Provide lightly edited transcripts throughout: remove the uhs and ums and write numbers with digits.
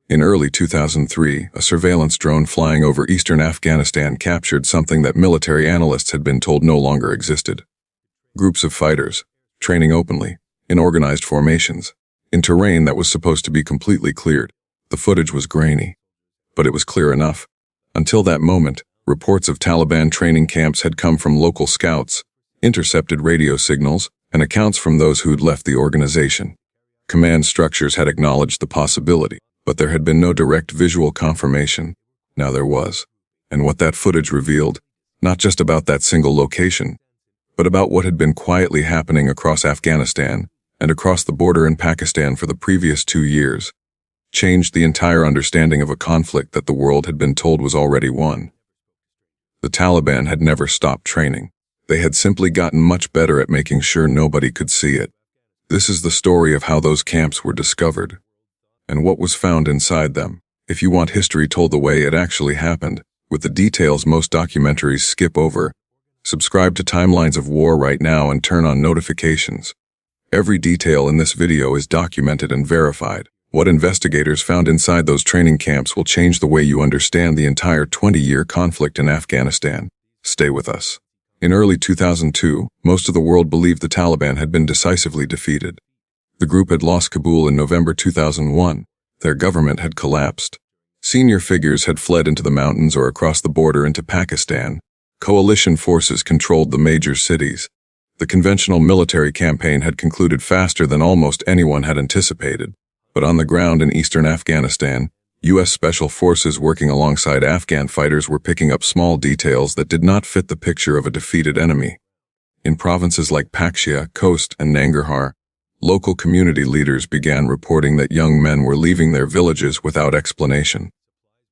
In early 2003, a surveillance drone flying over eastern Afghanistan captured something that military analysts had been told no longer existed. Groups of fighters, training openly, in organized formations, in terrain that was supposed to be completely cleared. The footage was grainy, but it was clear enough. Until that moment, reports of Taliban training camps had come from local scouts, intercepted radio signals, and accounts from those who'd left the organization. Command structures had acknowledged the possibility, but there had been no direct visual confirmation. Now there was. And what that footage revealed, not just about that single location, but about what had been quietly happening across Afghanistan and across the border in Pakistan for the previous 2 years, changed the entire understanding of a conflict that the world had been told was already won. The Taliban had never stopped training. They had simply gotten much better at making sure nobody could see it. This is the story of how those camps were discovered, and what was found inside them. If you want history told the way it actually happened, with the details most documentaries skip over, subscribe to Timelines of War right now and turn on notifications. Every detail in this video is documented and verified. What investigators found inside those training camps will change the way you understand the entire 20-year conflict in Afghanistan. Stay with us. In early 2002, most of the world believed the Taliban had been decisively defeated. The group had lost Kabul in November 2001. Their government had collapsed. Senior figures had fled into the mountains or across the border into Pakistan. Coalition forces controlled the major cities. The conventional military campaign had concluded faster than almost anyone had anticipated. But on the ground in eastern Afghanistan, U.S. Special Forces working alongside Afghan fighters were picking up small details that did not fit the picture of a defeated enemy. In provinces like Paktia, Khost, and Nangarhar, local community leaders began reporting that young men were leaving their villages without explanation.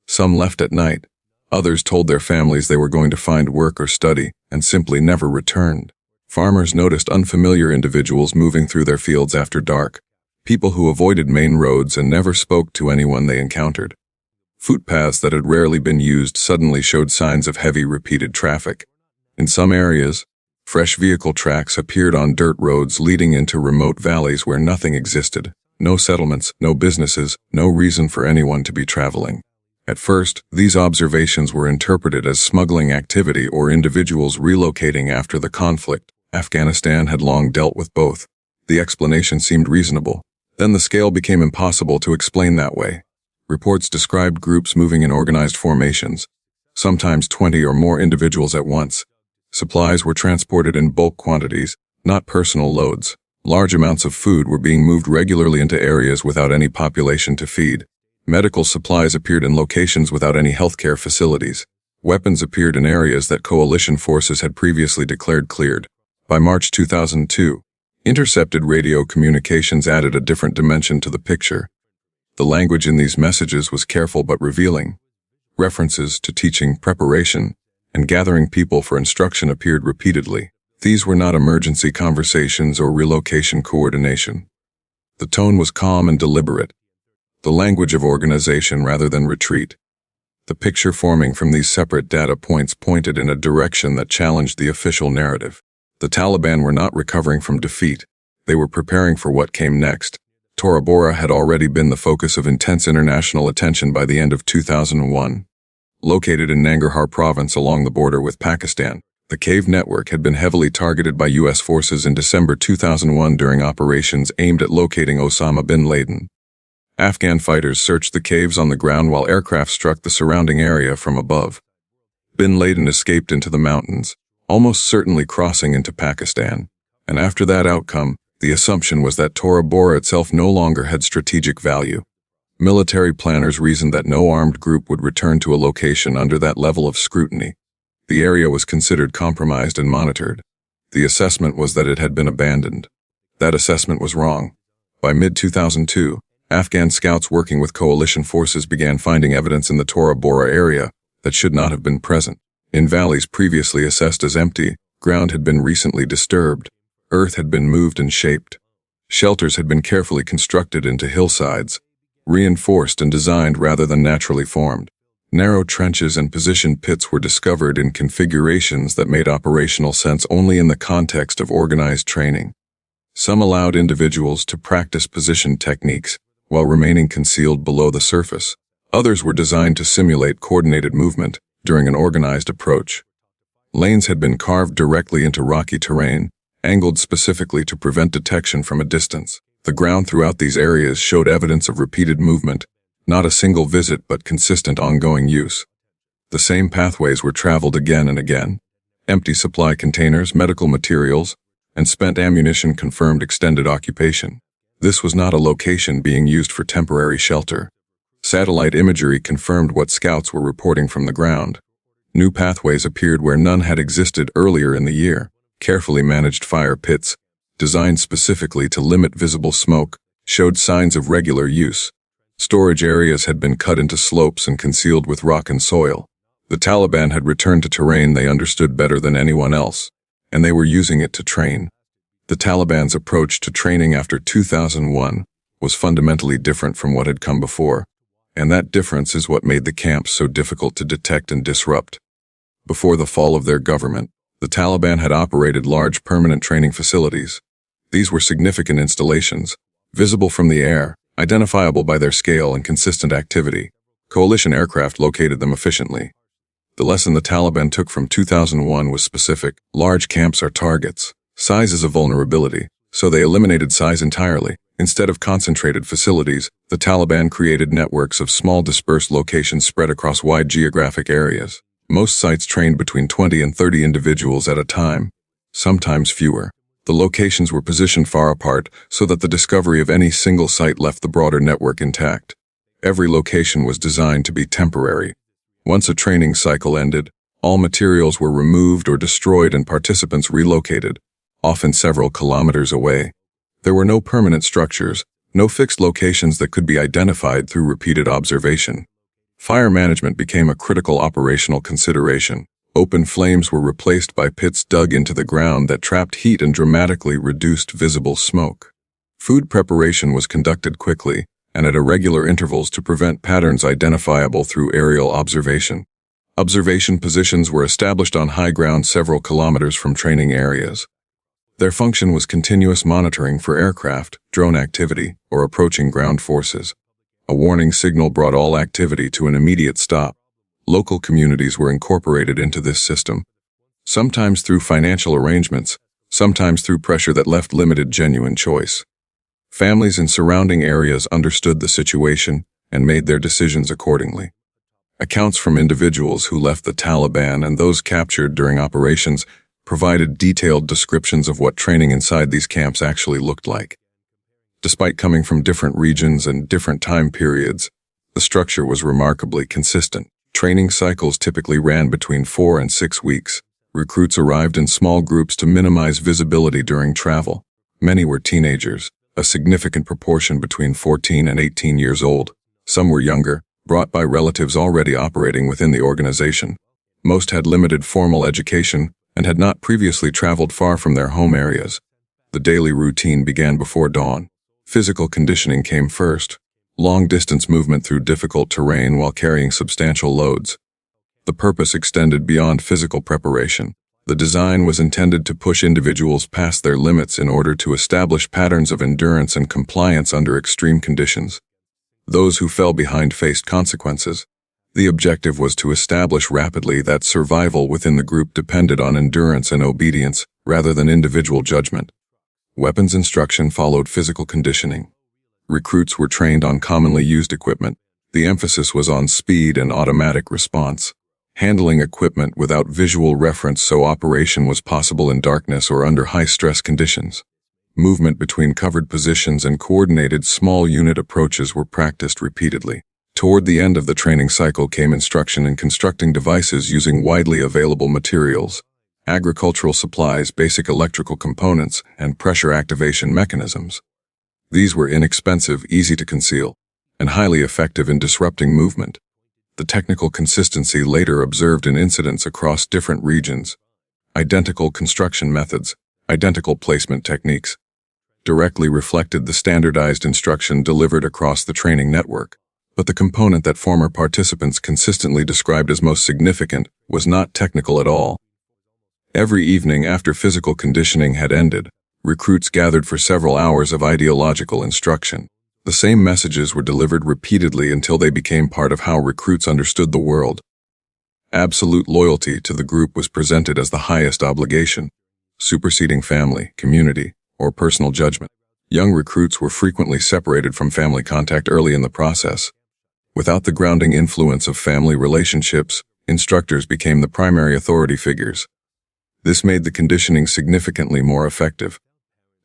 Some left at night. Others told their families they were going to find work or study and simply never returned. Farmers noticed unfamiliar individuals moving through their fields after dark, people who avoided main roads and never spoke to anyone they encountered. Footpaths that had rarely been used suddenly showed signs of heavy, repeated traffic. In some areas, fresh vehicle tracks appeared on dirt roads leading into remote valleys where nothing existed. No settlements, no businesses, no reason for anyone to be traveling. At first, these observations were interpreted as smuggling activity or individuals relocating after the conflict. Afghanistan had long dealt with both. The explanation seemed reasonable. Then the scale became impossible to explain that way. Reports described groups moving in organized formations, sometimes 20 or more individuals at once. Supplies were transported in bulk quantities, not personal loads. Large amounts of food were being moved regularly into areas without any population to feed. Medical supplies appeared in locations without any healthcare facilities. Weapons appeared in areas that coalition forces had previously declared cleared. By March 2002, intercepted radio communications added a different dimension to the picture. The language in these messages was careful but revealing. References to teaching preparation and gathering people for instruction appeared repeatedly. These were not emergency conversations or relocation coordination. The tone was calm and deliberate, the language of organization rather than retreat. The picture forming from these separate data points pointed in a direction that challenged the official narrative. The Taliban were not recovering from defeat. They were preparing for what came next. Tora Bora had already been the focus of intense international attention by the end of 2001. Located in Nangarhar province along the border with Pakistan, the cave network had been heavily targeted by U.S. forces in December 2001 during operations aimed at locating Osama bin Laden. Afghan fighters searched the caves on the ground while aircraft struck the surrounding area from above. Bin Laden escaped into the mountains, almost certainly crossing into Pakistan, and after that outcome, the assumption was that Tora Bora itself no longer had strategic value. Military planners reasoned that no armed group would return to a location under that level of scrutiny. The area was considered compromised and monitored. The assessment was that it had been abandoned. That assessment was wrong. By mid-2002, Afghan scouts working with coalition forces began finding evidence in the Tora Bora area that should not have been present. In valleys previously assessed as empty, ground had been recently disturbed. Earth had been moved and shaped. Shelters had been carefully constructed into hillsides, reinforced and designed rather than naturally formed. Narrow trenches and positioned pits were discovered in configurations that made operational sense only in the context of organized training. Some allowed individuals to practice position techniques, while remaining concealed below the surface. Others were designed to simulate coordinated movement during an organized approach. Lanes had been carved directly into rocky terrain, angled specifically to prevent detection from a distance. The ground throughout these areas showed evidence of repeated movement, not a single visit but consistent ongoing use. The same pathways were traveled again and again. Empty supply containers, medical materials, and spent ammunition confirmed extended occupation. This was not a location being used for temporary shelter. Satellite imagery confirmed what scouts were reporting from the ground. New pathways appeared where none had existed earlier in the year. Carefully managed fire pits, designed specifically to limit visible smoke, showed signs of regular use. Storage areas had been cut into slopes and concealed with rock and soil. The Taliban had returned to terrain they understood better than anyone else, and they were using it to train. The Taliban's approach to training after 2001 was fundamentally different from what had come before, and that difference is what made the camps so difficult to detect and disrupt. Before the fall of their government, the Taliban had operated large permanent training facilities. These were significant installations, visible from the air, identifiable by their scale and consistent activity. Coalition aircraft located them efficiently. The lesson the Taliban took from 2001 was specific. Large camps are targets. Size is a vulnerability, so they eliminated size entirely. Instead of concentrated facilities, the Taliban created networks of small dispersed locations spread across wide geographic areas. Most sites trained between 20 and 30 individuals at a time, sometimes fewer. The locations were positioned far apart so that the discovery of any single site left the broader network intact. Every location was designed to be temporary. Once a training cycle ended, all materials were removed or destroyed and participants relocated, often several kilometers away. There were no permanent structures, no fixed locations that could be identified through repeated observation. Fire management became a critical operational consideration. Open flames were replaced by pits dug into the ground that trapped heat and dramatically reduced visible smoke. Food preparation was conducted quickly and at irregular intervals to prevent patterns identifiable through aerial observation. Observation positions were established on high ground several kilometers from training areas. Their function was continuous monitoring for aircraft, drone activity, or approaching ground forces. A warning signal brought all activity to an immediate stop. Local communities were incorporated into this system, sometimes through financial arrangements, sometimes through pressure that left limited genuine choice. Families in surrounding areas understood the situation and made their decisions accordingly. Accounts from individuals who left the Taliban and those captured during operations provided detailed descriptions of what training inside these camps actually looked like. Despite coming from different regions and different time periods, the structure was remarkably consistent. Training cycles typically ran between 4 and 6 weeks. Recruits arrived in small groups to minimize visibility during travel. Many were teenagers, a significant proportion between 14 and 18 years old. Some were younger, brought by relatives already operating within the organization. Most had limited formal education and had not previously traveled far from their home areas. The daily routine began before dawn. Physical conditioning came first, long-distance movement through difficult terrain while carrying substantial loads. The purpose extended beyond physical preparation. The design was intended to push individuals past their limits in order to establish patterns of endurance and compliance under extreme conditions. Those who fell behind faced consequences. The objective was to establish rapidly that survival within the group depended on endurance and obedience rather than individual judgment. Weapons instruction followed physical conditioning. Recruits were trained on commonly used equipment. The emphasis was on speed and automatic response. Handling equipment without visual reference so operation was possible in darkness or under high-stress conditions. Movement between covered positions and coordinated small unit approaches were practiced repeatedly. Toward the end of the training cycle came instruction in constructing devices using widely available materials, agricultural supplies, basic electrical components, and pressure activation mechanisms. These were inexpensive, easy to conceal, and highly effective in disrupting movement. The technical consistency later observed in incidents across different regions. Identical construction methods, identical placement techniques, directly reflected the standardized instruction delivered across the training network. But the component that former participants consistently described as most significant was not technical at all. Every evening after physical conditioning had ended, recruits gathered for several hours of ideological instruction. The same messages were delivered repeatedly until they became part of how recruits understood the world. Absolute loyalty to the group was presented as the highest obligation, superseding family, community, or personal judgment. Young recruits were frequently separated from family contact early in the process. Without the grounding influence of family relationships, instructors became the primary authority figures. This made the conditioning significantly more effective.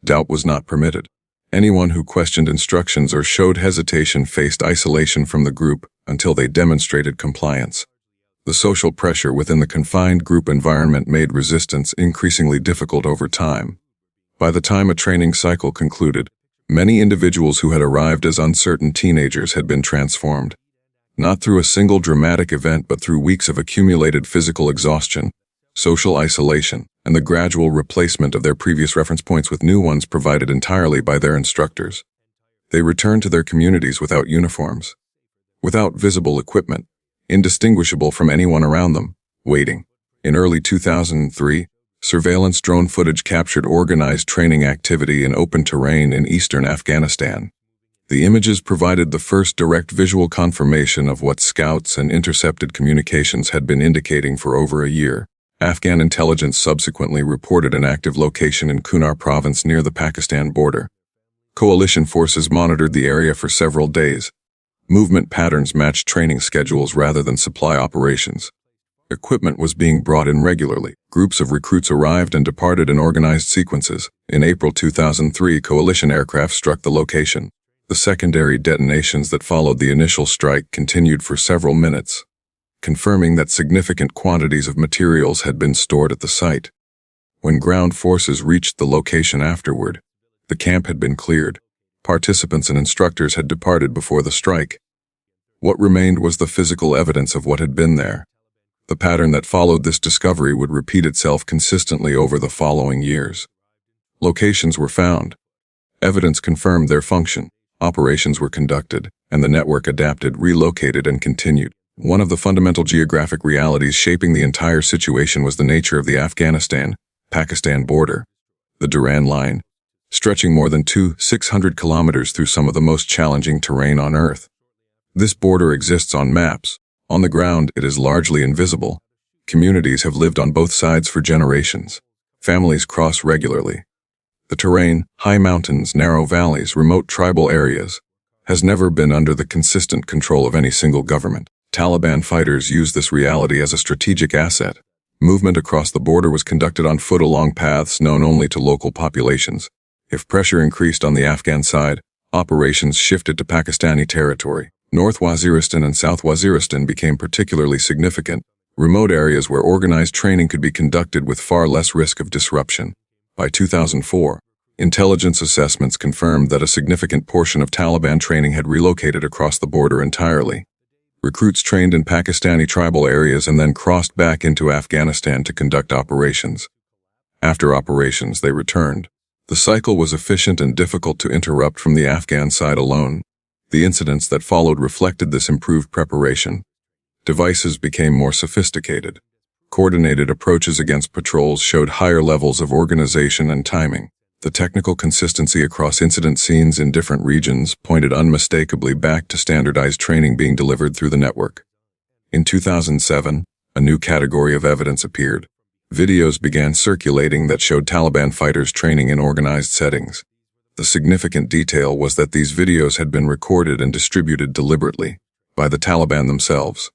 Doubt was not permitted. Anyone who questioned instructions or showed hesitation faced isolation from the group until they demonstrated compliance. The social pressure within the confined group environment made resistance increasingly difficult over time. By the time a training cycle concluded, many individuals who had arrived as uncertain teenagers had been transformed. Not through a single dramatic event but through weeks of accumulated physical exhaustion, social isolation, and the gradual replacement of their previous reference points with new ones provided entirely by their instructors. They returned to their communities without uniforms, without visible equipment, indistinguishable from anyone around them, waiting. In early 2003, surveillance drone footage captured organized training activity in open terrain in eastern Afghanistan. The images provided the first direct visual confirmation of what scouts and intercepted communications had been indicating for over a year. Afghan intelligence subsequently reported an active location in Kunar province near the Pakistan border. Coalition forces monitored the area for several days. Movement patterns matched training schedules rather than supply operations. Equipment was being brought in regularly. Groups of recruits arrived and departed in organized sequences. In April 2003, coalition aircraft struck the location. The secondary detonations that followed the initial strike continued for several minutes, confirming that significant quantities of materials had been stored at the site. When ground forces reached the location afterward, the camp had been cleared. Participants and instructors had departed before the strike. What remained was the physical evidence of what had been there. The pattern that followed this discovery would repeat itself consistently over the following years. Locations were found. Evidence confirmed their function. Operations were conducted, and the network adapted, relocated, and continued. One of the fundamental geographic realities shaping the entire situation was the nature of the Afghanistan-Pakistan border, the Durand Line, stretching more than 600 kilometers through some of the most challenging terrain on Earth. This border exists on maps. On the ground, it is largely invisible. Communities have lived on both sides for generations. Families cross regularly. The terrain, high mountains, narrow valleys, remote tribal areas, has never been under the consistent control of any single government. Taliban fighters used this reality as a strategic asset. Movement across the border was conducted on foot along paths known only to local populations. If pressure increased on the Afghan side, operations shifted to Pakistani territory. North Waziristan and South Waziristan became particularly significant, remote areas where organized training could be conducted with far less risk of disruption. By 2004, intelligence assessments confirmed that a significant portion of Taliban training had relocated across the border entirely. Recruits trained in Pakistani tribal areas and then crossed back into Afghanistan to conduct operations. After operations, they returned. The cycle was efficient and difficult to interrupt from the Afghan side alone. The incidents that followed reflected this improved preparation. Devices became more sophisticated. Coordinated approaches against patrols showed higher levels of organization and timing. The technical consistency across incident scenes in different regions pointed unmistakably back to standardized training being delivered through the network. In 2007, a new category of evidence appeared. Videos began circulating that showed Taliban fighters training in organized settings. The significant detail was that these videos had been recorded and distributed deliberately by the Taliban themselves.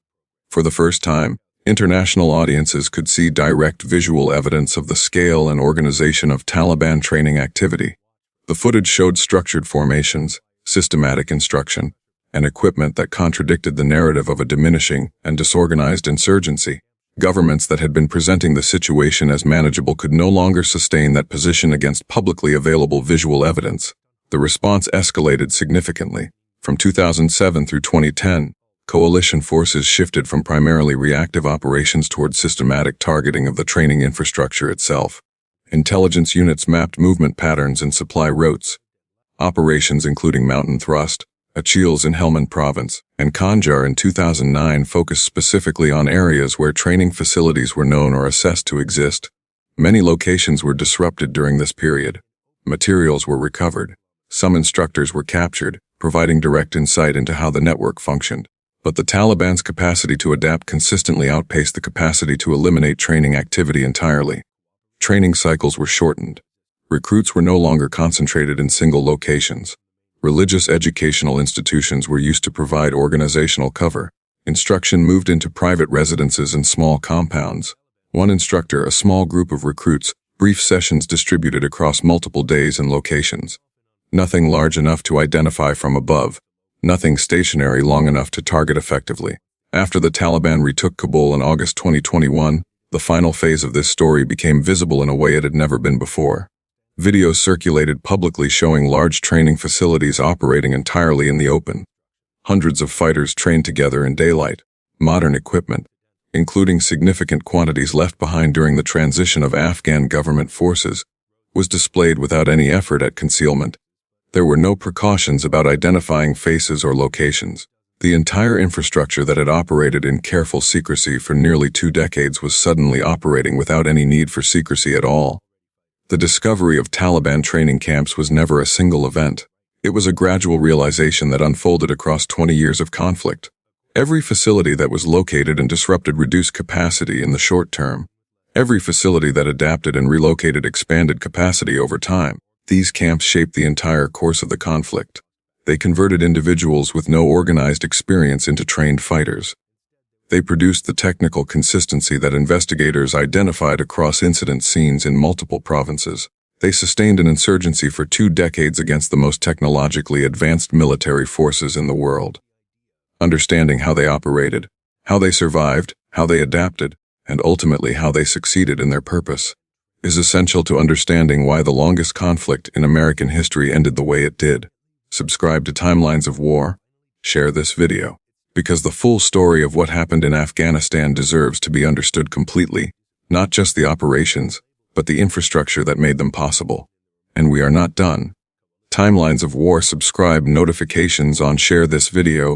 For the first time, international audiences could see direct visual evidence of the scale and organization of Taliban training activity. The footage showed structured formations, systematic instruction, and equipment that contradicted the narrative of a diminishing and disorganized insurgency. Governments that had been presenting the situation as manageable could no longer sustain that position against publicly available visual evidence. The response escalated significantly. From 2007 through 2010, coalition forces shifted from primarily reactive operations toward systematic targeting of the training infrastructure itself. Intelligence units mapped movement patterns and supply routes. Operations including Mountain Thrust, Achilles in Helmand Province, and Khanjar in 2009 focused specifically on areas where training facilities were known or assessed to exist. Many locations were disrupted during this period. Materials were recovered. Some instructors were captured, providing direct insight into how the network functioned. But the Taliban's capacity to adapt consistently outpaced the capacity to eliminate training activity entirely. Training cycles were shortened. Recruits were no longer concentrated in single locations. Religious educational institutions were used to provide organizational cover. Instruction moved into private residences and small compounds. One instructor, a small group of recruits, brief sessions distributed across multiple days and locations. Nothing large enough to identify from above. Nothing stationary long enough to target effectively. After the Taliban retook Kabul in August 2021, the final phase of this story became visible in a way it had never been before. Videos circulated publicly showing large training facilities operating entirely in the open. Hundreds of fighters trained together in daylight. Modern equipment, including significant quantities left behind during the transition of Afghan government forces, was displayed without any effort at concealment. There were no precautions about identifying faces or locations. The entire infrastructure that had operated in careful secrecy for nearly 2 decades was suddenly operating without any need for secrecy at all. The discovery of Taliban training camps was never a single event. It was a gradual realization that unfolded across 20 years of conflict. Every facility that was located and disrupted reduced capacity in the short term. Every facility that adapted and relocated expanded capacity over time. These camps shaped the entire course of the conflict. They converted individuals with no organized experience into trained fighters. They produced the technical consistency that investigators identified across incident scenes in multiple provinces. They sustained an insurgency for 2 decades against the most technologically advanced military forces in the world. Understanding how they operated, how they survived, how they adapted, and ultimately how they succeeded in their purpose, is essential to understanding why the longest conflict in American history ended the way it did. Subscribe to Timelines of War, share this video, because the full story of what happened in Afghanistan deserves to be understood completely, not just the operations, but the infrastructure that made them possible. And we are not done. Timelines of War, subscribe, notifications on, share this video.